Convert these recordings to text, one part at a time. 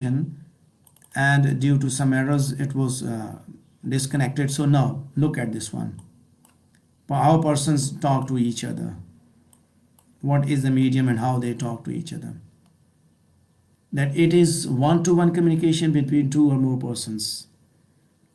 and due to some errors it was disconnected. So now look at this one. How persons talk to each other. What is the medium and how they talk to each other. That it is one-to-one communication between two or more persons.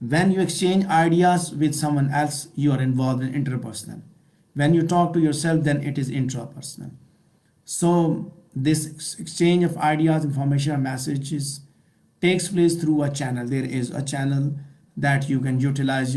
When you exchange ideas with someone else, you are involved in interpersonal. When you talk to yourself, then it is intrapersonal. So this exchange of ideas, information, and messages takes place through a channel. There is a channel that you can utilize.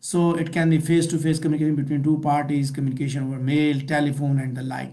So it can be face-to-face communication between two parties, communication over mail, telephone and the like.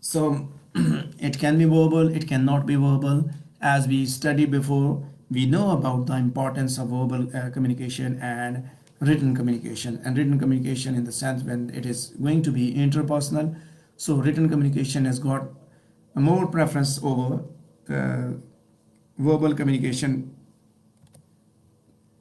So it can be verbal, it cannot be verbal. As we studied before, we know about the importance of verbal communication and written communication. And written communication in the sense when it is going to be interpersonal. So written communication has got a more preference over verbal communication.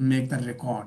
make the record.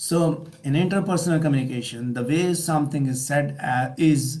So in interpersonal communication, the way something is said is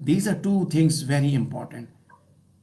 These are two things very important.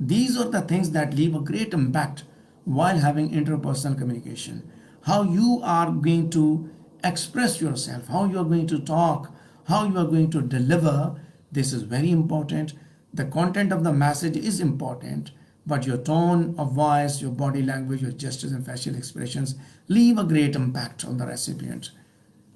These are the things that leave a great impact while having interpersonal communication. How you are going to express yourself, how you are going to talk, how you are going to deliver, this is very important. The content of the message is important, but your tone of voice, your body language, your gestures and facial expressions leave a great impact on the recipient.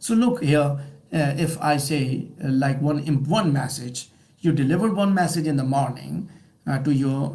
So look here, if I say like one message, you delivered one message in the morning to your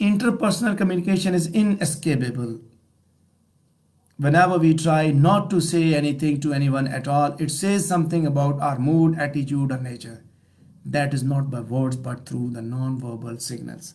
interpersonal communication is inescapable. Whenever we try not to say anything to anyone at all, it says something about our mood, attitude, or nature. That is not by words but through the non-verbal signals.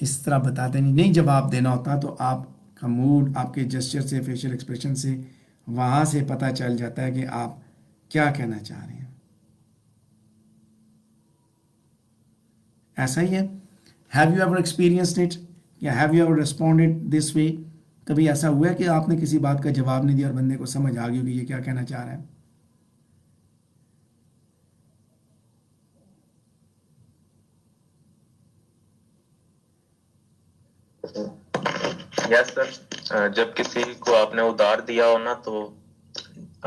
اس طرح بتاتے نہیں جواب دینا ہوتا تو آپ کا mood آپ کے جسچر سے فیشل ایکسپریشن سے وہاں سے پتہ چل جاتا ہے کہ آپ کیا کہنا چاہ رہے ہیں. ایسا ہی ہے. Have you ever experienced it یا ہیو یو ایور ریسپونڈیڈ دس وے؟ کبھی ایسا ہوا ہے کہ آپ نے کسی بات کا جواب نہیں دیا اور بندے کو سمجھ آ گئی کہ یہ کیا کہنا چاہ رہا ہے؟ یس سر، جب کسی کو آپ نے ادار دیا ہو نا تو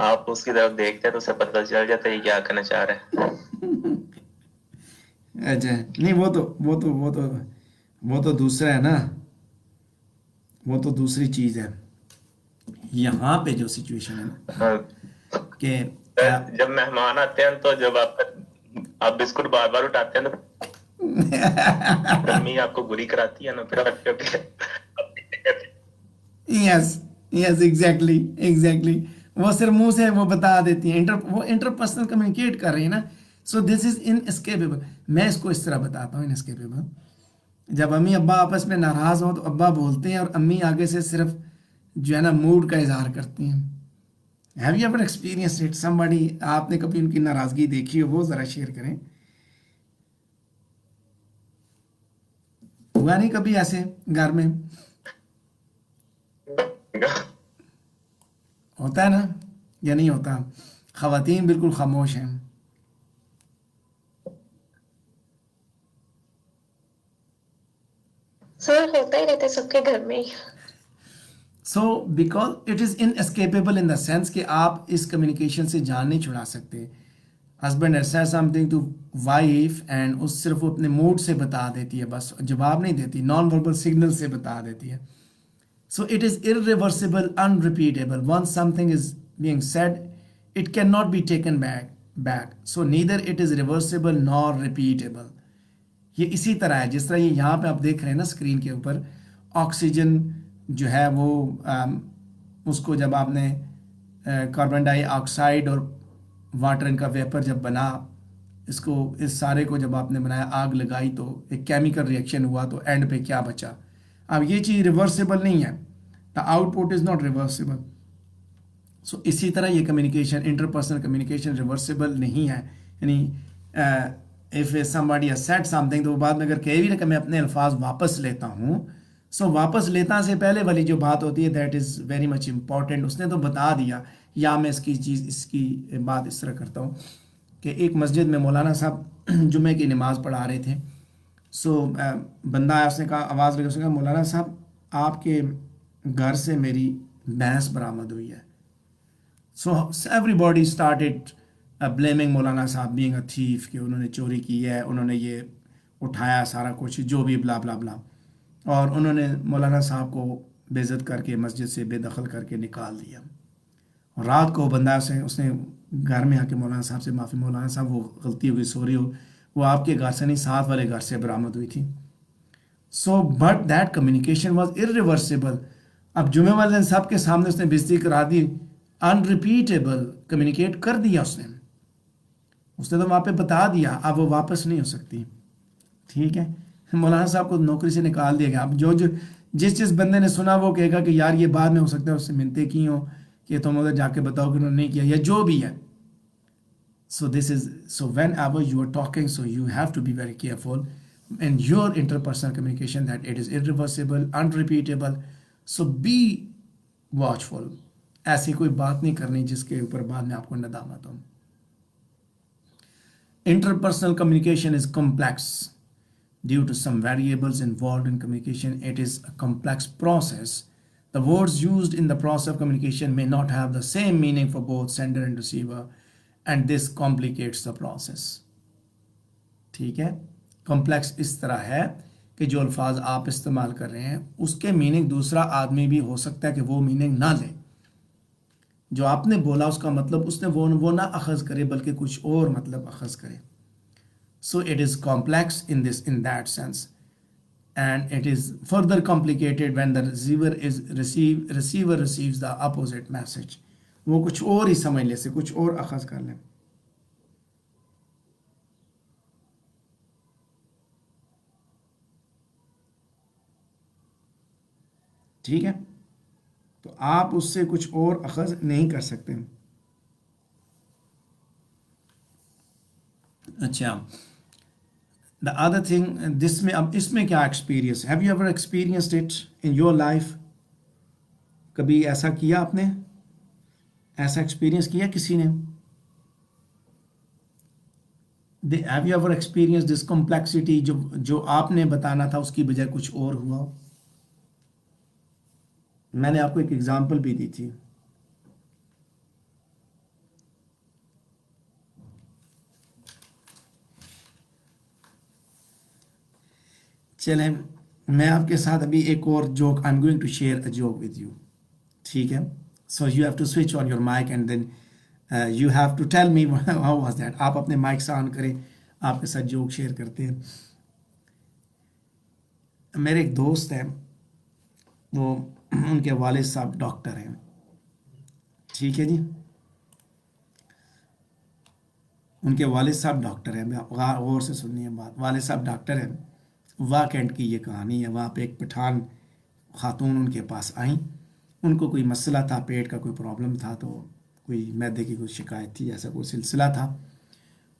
آپ اس کی طرف دیکھتے ہیں تو اسے پتہ چل جاتا ہے یہ کیا کہنا چاہ رہے ہیں. اچھا نہیں وہ تو دوسرا ہے نا، وہ تو دوسری چیز ہے. یہاں پہ جو سچویشن ہے نا کہ جب مہمان آتے ہیں تو جب آپ بسکٹ بار بار اٹھاتے ہیں تو امی آپ کو بری کراتی ہے نا، پھر یس یس ایگزیکٹلی وہ صرف منہ سے وہ بتا دیتی ہیں، وہ انٹرپرسنل کمیونیکیٹ کر رہی ہیں نا. سو دس از اناسکیپیبل. میں اس کو اس طرح بتاتا ہوں اناسکیپیبل. جب امی ابا آپس میں ناراض ہوں تو ابا بولتے ہیں اور امی آگے سے صرف جو ہے نا موڈ کا اظہار کرتی ہیں. Have you ever experience it somebody? آپ نے کبھی ان کی ناراضگی دیکھی ہو؟ وہ ذرا شیئر کریں. ہوا نہیں کبھی ایسے گھر میں؟ ہوتا ہے نا یا نہیں ہوتا؟ خواتین بالکل خاموش ہیں. سر ہوتا ہی رہتا ہے سب کے گھر میں ہی. So because it is inescapable in the sense کہ آپ اس کمیونیکیشن سے جان نہیں چھڑا سکتے. Husband has said something to wife and اس صرف وہ اپنے موڈ سے بتا دیتی ہے، بس جواب نہیں دیتی، نان وربل سگنل سے بتا دیتی ہے. So it is irreversible, unrepeatable. Once something is being said, it cannot be taken back. So neither it is reversible nor repeatable. یہ اسی طرح ہے جس طرح یہ یہاں پہ آپ دیکھ رہے ہیں نا اسکرین کے اوپر، آکسیجن جو ہے وہ اس کو جب آپ نے کاربن ڈائی آکسائڈ اور واٹر ان کا ویپر جب بنا، اس سارے کو جب آپ نے بنایا، آگ لگائی تو ایک کیمیکل ریئیکشن ہوا تو اینڈ پہ کیا بچا. اب یہ چیز ریورسیبل نہیں ہے، the output is not reversible. So اسی طرح یہ کمیونیکیشن، انٹرپرسنل کمیونیکیشن ریورسیبل نہیں ہے. یعنی if somebody has said something تو وہ بعد میں اگر کہے بھی نا کہ میں اپنے الفاظ واپس لیتا ہوں، سو واپس لیتا سے پہلے والی جو بات ہوتی ہے that is very much important. اس نے تو بتا دیا. یا میں اس کی بات اس طرح کرتا ہوں کہ ایک مسجد میں مولانا صاحب جمعے کی نماز پڑھا رہے تھے. سو بندہ آیا، اس نے کہا، آواز لگا، اس نے کہا مولانا صاحب آپ کے گھر سے میری بھینس برآمد ہوئی ہے. So every body started blaming مولانا صاحب بینگ اے تھیف، کہ انہوں نے چوری کی ہے، انہوں نے یہ اٹھایا سارا کچھ جو بھی بلا بلا بلا، اور انہوں نے مولانا صاحب کو بے عزت کر کے مسجد سے بے دخل کر کے نکال دیا. اور رات کو بندہ سے اس نے گھر میں آ کے مولانا صاحب سے معافی، مولانا صاحب وہ غلطی ہوئی، سوری ہو، وہ آپ کے گھر سے نہیں ساتھ والے گھر سے برآمد ہوئی تھی. So but that communication was irreversible. اب جمعے والے دن سب کے سامنے اس نے بےزتی کرا دی. انریپیٹیبل کمیونیکیٹ کر دیا اس نے تو وہاں پہ بتا دیا. اب وہ واپس نہیں ہو سکتی. ٹھیک ہے، مولانا صاحب کو نوکری سے نکال دیا گیا. اب جس بندے نے سنا وہ کہے گا کہ یار یہ بعد میں ہو سکتا ہے اس سے منتیں کی ہوں کہ تم ادھر جا کے بتاؤ کہ انہوں نے نہیں کیا یا جو بھی ہے. So whenever you are talking, so you have to be very careful in your interpersonal communication that it is irreversible, unrepeatable. So be watchful. ایسی کوئی بات نہیں کرنی جس کے اوپر بعد میں آپ کو ندامت ہو. Interpersonal communication is complex. Due to some variables involved in communication, it is a complex process. The words used in the process of communication may not have the same meaning for both sender and receiver, and this complicates the process. ٹھیک ہے، complex اس طرح ہے کہ جو الفاظ آپ استعمال کر رہے ہیں اس کے میننگ دوسرا آدمی بھی ہو سکتا ہے کہ وہ میننگ نہ لے. جو آپ نے بولا اس کا مطلب اس نے وہ نہ اخذ کرے بلکہ کچھ اور مطلب اخذ کرے. So it is complex in that sense, and it is further complicated when the receiver receives the opposite message. وہ کچھ اور ہی سمجھ لے سے کچھ اور اخذ کر لیں. ٹھیک ہے، تو آپ اس سے کچھ اور اخذ نہیں کر سکتے. اچھا، دا ادر تھنگ دس میں، اب اس میں کیا experience, have you ever experienced it in your life? کبھی ایسا کیا آپ نے، ایسا ایکسپیرینس کیا کسی نے؟ Have you ever experience this complexity, جو آپ نے بتانا تھا اس کی بجائے کچھ اور ہوا ہو؟ میں نے آپ کو ایک ایگزامپل بھی دی تھی. چلیں، میں آپ کے ساتھ ابھی ایک اور joke, I am going to share a joke with you. ٹھیک ہے، so you have to switch on your mic and then you have to tell me how was that. آپ اپنے مائک سے آن کریں، آپ کے ساتھ جوک شیئر کرتے ہیں. میرے ایک دوست ہیں، وہ ان کے والد صاحب ڈاکٹر ہیں. ٹھیک ہے جی، ان کے والد صاحب ڈاکٹر ہیں. غور سے سننی ہے بات، والد صاحب ڈاکٹر ہیں. واقعات کی یہ کہانی ہے. وہاں پہ ایک پٹھان خاتون ان کے پاس آئیں، ان کو کوئی مسئلہ تھا، پیٹ کا کوئی پرابلم تھا، تو کوئی معدے کی کوئی شکایت تھی، ایسا کوئی سلسلہ تھا.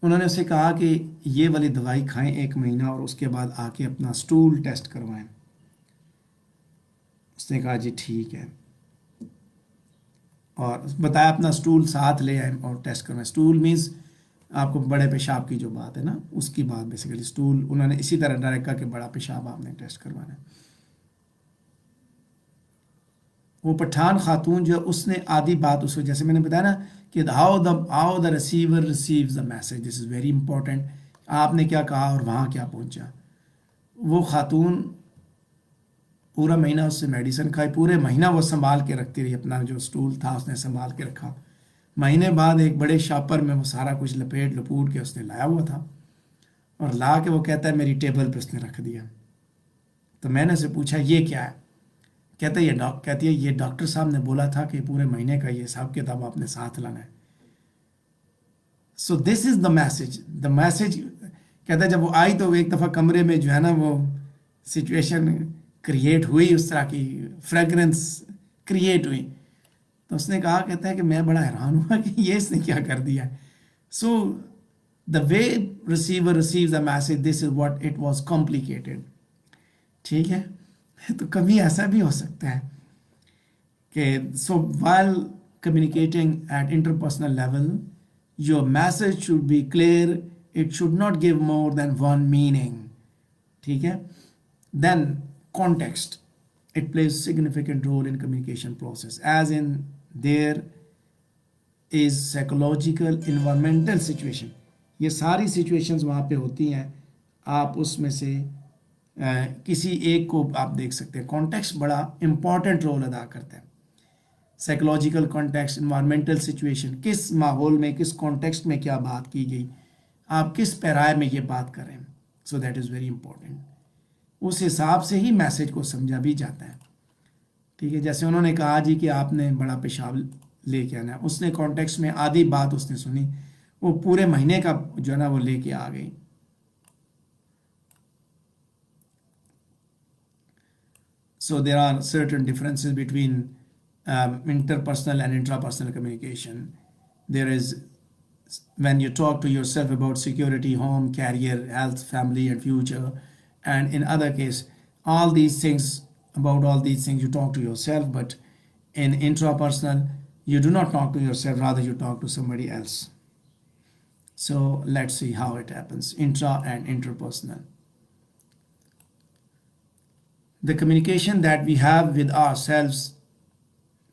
انہوں نے اسے کہا کہ یہ والی دوائی کھائیں 1 مہینہ، اور اس کے بعد آ کے اپنا سٹول ٹیسٹ کروائیں. اس نے کہا جی ٹھیک ہے، اور بتایا اپنا سٹول ساتھ لے آئیں اور ٹیسٹ کروائیں. سٹول مینز آپ کو بڑے پیشاب کی جو بات ہے نا، اس کی بات بیسیکلی. سٹول انہوں نے اسی طرح ڈائریکٹ کہا کہ بڑا پیشاب آپ نے ٹیسٹ کروانا ہے. وہ پٹھان خاتون جو اس نے آدھی بات اس کو، جیسے میں نے بتایا نا کہ how the receiver receives the message, this is very important. آپ نے کیا کہا اور وہاں کیا پہنچا. وہ خاتون پورا مہینہ اس سے میڈیسن کھائی، پورے مہینہ وہ سنبھال کے رکھتی رہی. اپنا جو سٹول تھا اس نے سنبھال کے رکھا. مہینے بعد ایک بڑے شاپر میں وہ سارا کچھ لپوٹ کے اس نے لایا ہوا تھا، اور لا کے وہ کہتا ہے میری ٹیبل پہ اس نے رکھ دیا. تو میں نے اسے پوچھا یہ کیا ہے؟ کہتی ہے یہ ڈاکٹر صاحب نے بولا تھا کہ پورے مہینے کا یہ حساب کتاب آپ نے ساتھ لانا ہے. سو دس از دا میسج. دا میسج کہتا ہے جب وہ آئی تو ایک دفعہ کمرے میں جو ہے نا وہ سچویشن کریٹ ہوئی، اس طرح کی فریگرنس کریٹ ہوئی. تو اس نے کہا، کہتا ہے کہ میں بڑا حیران ہوا کہ یہ اس نے کیا کر دیا. So the way receiver receives the message, this is what it was complicated. ٹھیک ہے، تو کبھی ایسا بھی ہو سکتا ہے کہ so while communicating at interpersonal level your message should be clear, it should not give more than one meaning. ٹھیک ہے، دین context, it plays significant role in communication process, as in there is psychological environmental situation. یہ ساری situations وہاں پہ ہوتی ہیں، آپ اس میں سے کسی ایک کو آپ دیکھ سکتے ہیں. کانٹیکسٹ بڑا امپورٹنٹ رول ادا کرتا ہے. سائیکولوجیکل کانٹیکسٹ، انوائرمنٹل سچویشن، کس ماحول میں، کس کانٹیکسٹ میں کیا بات کی گئی، آپ کس پیرائے میں یہ بات کر رہے ہیں. So that is very important. اس حساب سے ہی میسج کو سمجھا بھی جاتا ہے. ٹھیک ہے، جیسے انہوں نے کہا جی کہ آپ نے بڑا پیشاب لے کے آنا ہے، اس نے کانٹیکسٹ میں آدھی بات اس نے سنی، وہ پورے مہینے کا جو ہے نا وہ لے کے آ گئی. So there are certain differences between interpersonal and intrapersonal communication. There is when you talk to yourself about security, home, career, health, family, and future. And in other case, about all these things you talk to yourself, but in intrapersonal, you do not talk to yourself, rather you talk to somebody else. So let's see how it happens, intra and interpersonal. The communication that we have with ourselves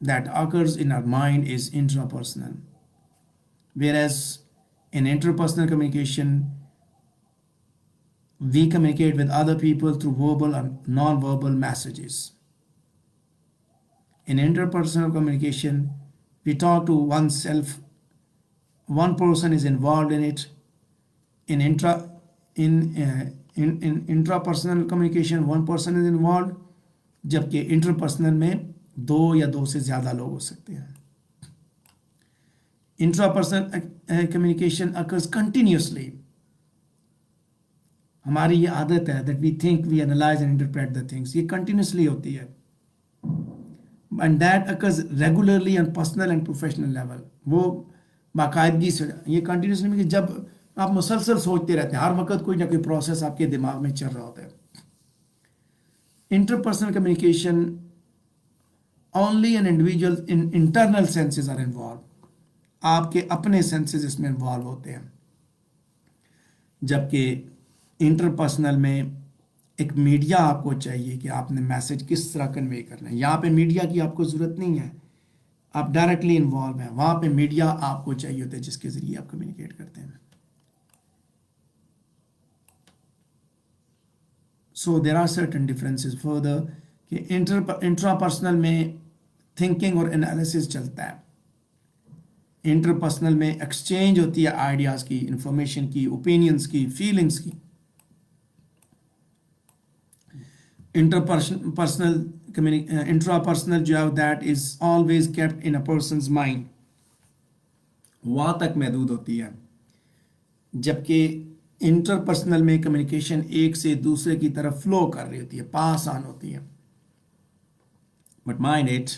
that occurs in our mind is intrapersonal. Whereas in interpersonal communication, we communicate with other people through verbal and non-verbal messages. In interpersonal communication, we talk to oneself. One person is involved in it. In intrapersonal communication, one person is involved. جبکہ interpersonal میں 2 یا 2 سے زیادہ لوگ ہو سکتے ہیں. Intrapersonal communication occurs continuously. ہماری یہ عادت ہے that we think, we analyze and interpret the things. یہ کنٹینیوسلی ہوتی ہے. and that occurs regularly on personal and professional level. وہ باقاعدگی سے یہ کنٹینیوسلی میں کہ جب آپ مسلسل سوچتے رہتے ہیں ہر وقت کوئی نہ کوئی پروسیس آپ کے دماغ میں چل رہا ہوتا ہے. Interpersonal communication only an individual in internal senses are involved. آپ کے اپنے سینسز اس میں انوالو ہوتے ہیں, جبکہ انٹرپرسنل میں ایک میڈیا آپ کو چاہیے کہ آپ نے میسج کس طرح کنوے کرنا ہے. یہاں پہ میڈیا کی آپ کو ضرورت نہیں ہے, آپ ڈائریکٹلی انوالو ہیں. وہاں پہ میڈیا آپ کو چاہیے ہوتا ہے جس کے ذریعے آپ کمیونیکیٹ کرتے ہیں. So there are certain differences further کہ انٹراپرسنل میں تھنکنگ اور انالیسس چلتا ہے. انٹرپرسنل میں ایکسچینج ہوتی ہے آئیڈیاز کی, انفارمیشن کی, اوپینینس کی, فیلنگس کی. انٹراپرسنل جو ہے that is always kept in a person's mind, وہاں تک محدود ہوتی ہے. جبکہ انٹرپرسنل میں کمیونیکیشن ایک سے دوسرے کی طرف فلو کر رہی ہوتی ہے, پاس آن ہوتی ہے. But mind it,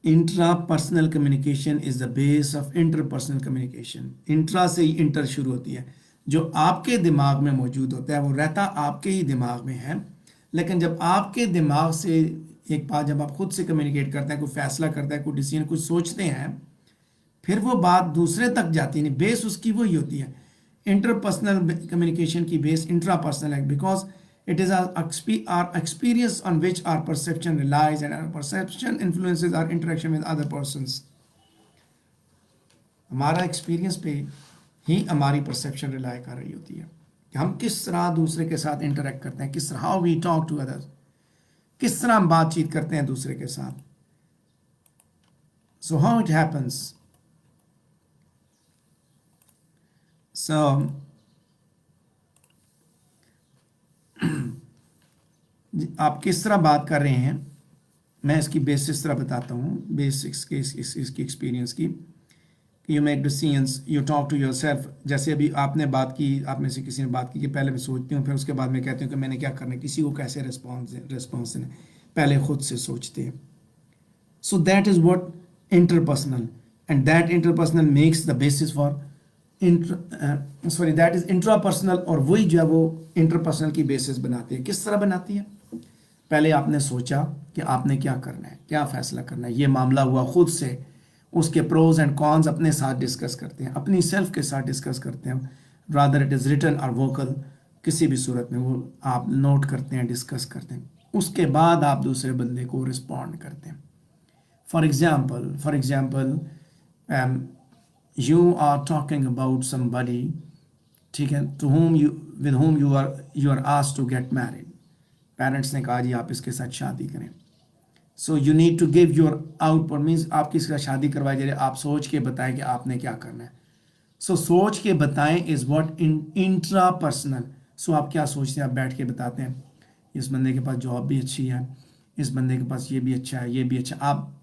intrapersonal communication is the base of interpersonal communication. Intra سے ہی انٹر شروع ہوتی ہے. جو آپ کے دماغ میں موجود ہوتا ہے وہ رہتا آپ کے ہی دماغ میں ہے, لیکن جب آپ کے دماغ سے ایک بات جب آپ خود سے کمیونیکیٹ کرتے ہیں, کوئی فیصلہ کرتا ہے, کوئی ڈیسیژن کچھ سوچتے ہیں, پھر وہ بات دوسرے تک جاتی نہیں, بیس اس کی وہی ہوتی ہے. انٹرپرسنل کمیونیکیشن کی بیس انٹراپرسنل ہے, because it is our experience on which our perception relies, and our perception influences our interaction with other persons. ہمارا ایکسپیرینس پہ ہی ہماری پرسیپشن ریلائی کر رہی ہوتی ہے کہ ہم کس طرح دوسرے کے ساتھ انٹریکٹ کرتے ہیں, کس طرح how we talk to others, کس طرح ہم بات چیت کرتے ہیں دوسرے کے ساتھ. So how it happens? So آپ کس طرح بات کر رہے ہیں, میں اس کی بیسس طرح بتاتا ہوں, بیسکس کی اس کی ایکسپیرینس کی. You make decisions, you talk to yourself. جیسے ابھی آپ نے بات کی, آپ میں سے کسی نے بات کی کہ پہلے میں سوچتی ہوں, پھر اس کے بعد میں کہتی ہوں کہ میں نے کیا کرنا ہے, کسی کو کیسے رسپانس دینا, پہلے خود سے سوچتے ہیں. So that is what interpersonal, and that interpersonal makes the basis for that is intrapersonal, اور وہی جو ہے وہ انٹرپرسنل کی بیسس بناتی ہے. کس طرح بناتی ہے؟ پہلے آپ نے سوچا کہ آپ نے کیا کرنا ہے, کیا فیصلہ کرنا ہے, یہ معاملہ ہوا, خود سے اس کے پروز اینڈ کونز اپنے ساتھ ڈسکس کرتے ہیں, اپنی سیلف کے ساتھ ڈسکس کرتے ہیں. رادر اٹ از ریٹن اور ووکل, کسی بھی صورت میں وہ آپ نوٹ کرتے ہیں, ڈسکس کرتے ہیں. اس کے بعد آپ دوسرے بندے کو رسپونڈ کرتے ہیں. For example you are talking about somebody, ٹھیک ہے, with whom you are asked to get married. Parents نے کہا جی آپ اس کے ساتھ شادی کریں. So you need to give your output, means آپ کس کا شادی کروائی جا رہے, آپ سوچ کے بتائیں کہ آپ نے کیا کرنا ہے. سو سوچ کے بتائیں از واٹ انٹرا پرسنل. سو آپ کیا سوچتے ہیں, آپ بیٹھ کے بتاتے ہیں اس بندے کے پاس جاب بھی اچھی ہے, اس بندے کے پاس یہ بھی اچھا ہے, یہ بھی اچھا.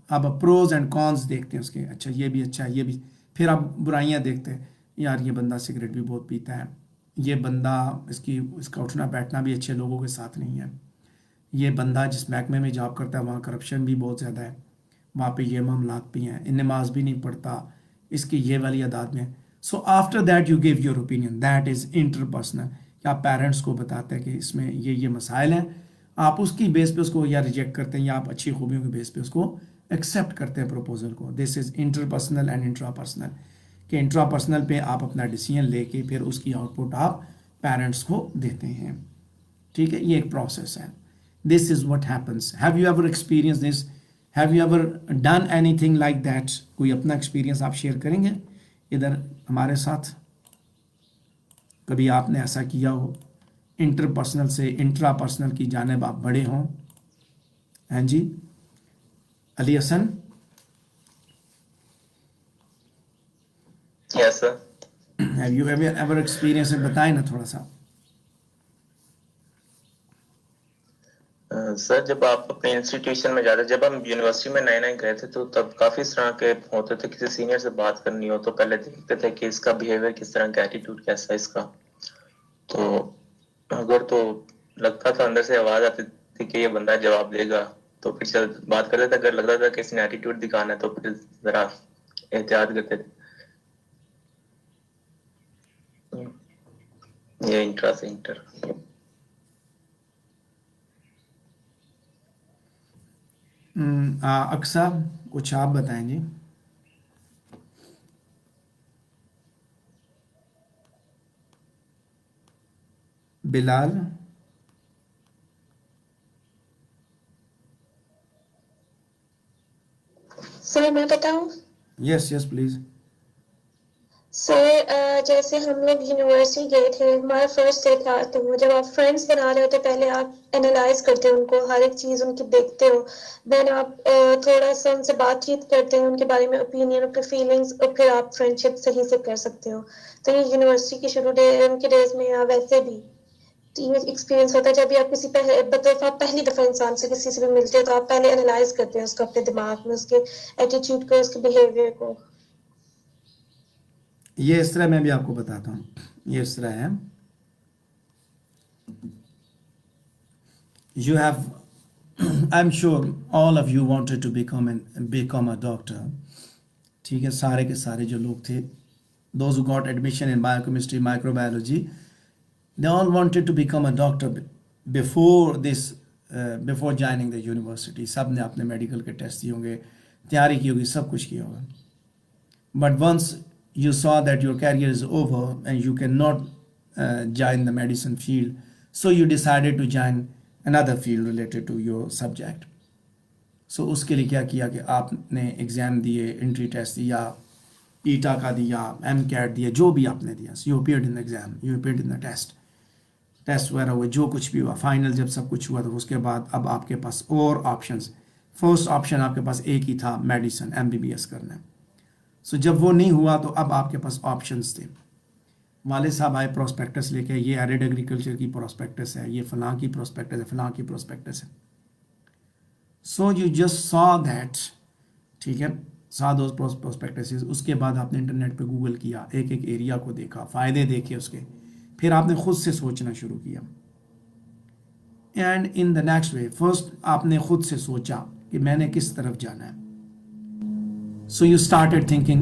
آپ پروز اینڈ کونس دیکھتے ہیں اس کے, اچھا یہ بھی اچھا ہے, یہ بھی. پھر آپ برائیاں دیکھتے ہیں, یار یہ بندہ سگریٹ بھی بہت پیتا ہے, یہ بندہ اس کا اٹھنا بیٹھنا بھی اچھے لوگوں کے ساتھ نہیں ہے, یہ بندہ جس محکمے میں جاب کرتا ہے وہاں کرپشن بھی بہت زیادہ ہے, وہاں پہ یہ معاملات بھی ہیں, نماز بھی نہیں پڑھتا, اس کی یہ والی عادات میں. So after that you give your opinion, that is interpersonal. کہ آپ پیرنٹس کو بتاتے ہیں کہ اس میں یہ مسائل ہیں, آپ اس کی بیس پہ اس کو یا ریجیکٹ کرتے ہیں یا آپ اچھی خوبیوں کی بیس پہ اس کو ایکسیپٹ کرتے ہیں پروپوزل کو. دس از انٹرپرسنل اینڈ انٹراپرسنل. کہ انٹراپرسنل پہ آپ اپنا ڈیسیژن لے کے پھر اس کی آؤٹ پٹ آپ پیرنٹس کو دیتے ہیں. ٹھیک ہے, یہ ایک پروسیس ہے. This is what happens. Have you ever experienced this? Have you ever done anything like that? کوئی اپنا ایکسپیرینس آپ شیئر کریں گے ادھر ہمارے ساتھ؟ کبھی آپ نے ایسا کیا ہو, انٹرپرسنل سے انٹراپرسنل کی جانب آپ بڑے ہوں؟ ہاں جی, علی حسن. Yes sir. Have you ever experienced it? بتائیں نا تھوڑا سا. سر جب آپ اپنے انسٹیٹیوشن میں جاتے, جب ہم یونیورسٹی میں نئے گئے تھے تو تب کافی اس طرح کے ہوتے تھے, کسی سینئر سے بات کرنی ہو تو پہلے دیکھتے تھے کہ اس کا بیہیویئر کس طرح کا, ایٹیٹیوڈ کیسا ہے اس کا. تو اگر تو لگتا تھا اندر سے آواز آتی تھی کہ یہ بندہ جواب دے گا, تو پھر بات کرتے تھے, اگر لگتا تھا کہ اس نے ایٹیٹیوڈ دکھانا ہے تو پھر ذرا احتیاط کرتے تھے. یہ انٹرا سے انٹر. اقصا کچھ آپ بتائیں جی. بلال. سر میں بتاؤں. یس یس پلیز. سر جیسے ہم لوگ یونیورسٹی گئے تھے, ہمارا فرسٹ ڈے تھا, تو جب آپ فرینڈس بنا رہے ہوتے پہلے آپ انالائز کرتے ہو ان کو, ہر ایک چیز ان کی دیکھتے ہو, دین آپ تھوڑا سا ان سے بات چیت کرتے ہیں, ان کے بارے میں اوپینین, ان کے فیلنگس, اور پھر آپ فرینڈ شپ صحیح سے کر سکتے ہو. تو یہ یونیورسٹی کی شروع ان کے ڈیز میں یا ویسے بھی یہ ایکسپیرینس ہوتا ہے. جب بھی آپ کسی پہلی دفعہ انسان سے کسی سے بھی ملتے ہو تو آپ پہلے انالائز کرتے ہیں اس کو اپنے دماغ میں, اس کے ایٹیٹیوڈ کو, اس کے بیہیویئر کو. یہ اس طرح میں بھی آپ کو بتاتا ہوں. یہ اس طرح ہے, you have I'm sure all of you wanted to become a doctor. ٹھیک ہے, سارے کے سارے جو لوگ تھے, those who got admission in biochemistry, microbiology, they all wanted to become a doctor before joining the university. سب نے اپنے میڈیکل کے ٹیسٹ دیے ہوں گے, تیاری کی ہوگی, سب کچھ کیا ہوگا. But once you saw that your career is over and you cannot join the medicine field, so you decided to join another field related to your subject. So اس کے لیے کیا کیا کہ آپ نے ایگزام دیے, انٹری ٹیسٹ دیا, ایٹا کا دیا, ایم کیٹ دیا, جو بھی آپ نے دیا. So you appeared in the exam, you appeared in the test وغیرہ ہوئے, جو کچھ بھی ہوا, فائنل جب سب کچھ ہوا تو اس کے بعد اب آپ کے پاس اور آپشنز. فرسٹ آپشن آپ کے پاس ایک ہی تھا, میڈیسن, MBBS کرنا ہے. سو جب وہ نہیں ہوا تو اب آپ کے پاس آپشنز تھے. والد صاحب آئے پراسپیکٹس لے کے, یہ ایرڈ ایگریکلچر کی پراسپیکٹس ہے, یہ فلاں کی پراسپیکٹس ہے, فلاں کی پراسپیکٹس ہے. سو یو جسٹ سا دیٹ, ٹھیک ہے, سا دوز پراسپیکٹسز. اس کے بعد آپ نے انٹرنیٹ پہ گوگل کیا, ایک ایک ایریا کو دیکھا, فائدے دیکھے اس کے, پھر آپ نے خود سے سوچنا شروع کیا. And in the next way, first آپ نے خود سے سوچا کہ میں نے کس طرف جانا ہے. So you started thinking,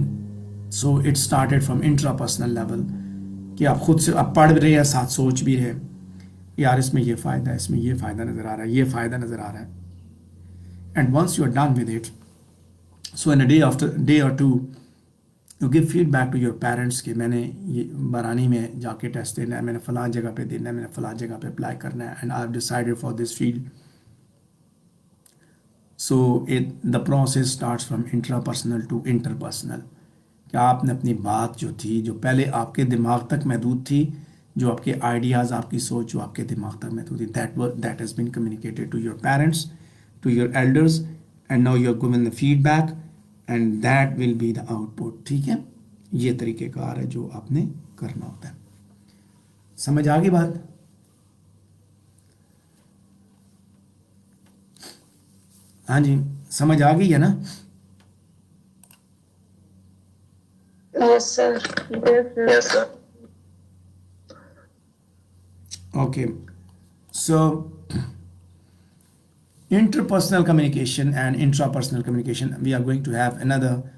so it started from intrapersonal level, کہ آپ خود سے آپ پڑھ رہے ہیں, ساتھ سوچ بھی رہے, یار اس میں یہ فائدہ ہے, اس میں یہ فائدہ نظر آ رہا ہے, یہ فائدہ نظر آ رہا ہے. And once you are done with it, so in a day or two, you give feedback to your parents کہ میں نے یہ برانی میں جا کے ٹیسٹ دینا ہے, میں نے فلاں جگہ پہ دینا ہے, میں نے فلاں جگہ پہ اپلائی کرنا ہے, and I've decided for this field. So the process starts from intrapersonal to interpersonal. کہ آپ نے اپنی بات جو تھی, جو پہلے آپ کے دماغ تک محدود تھی, جو آپ کے آئیڈیاز, آپ کی سوچ جو آپ کے دماغ تک محدود تھی, that has been communicated to your parents, to your elders, and now you are given the feedback, and that will be the output. ٹھیک ہے, یہ طریقہ کار ہے جو آپ نے کرنا ہوتا ہے. سمجھ آ گئی بات؟ ہاں جی, سمجھ آ گئی ہے نا؟ Yes, sir. Yes, sir. Okay. So interpersonal communication and intrapersonal communication, we are going to have another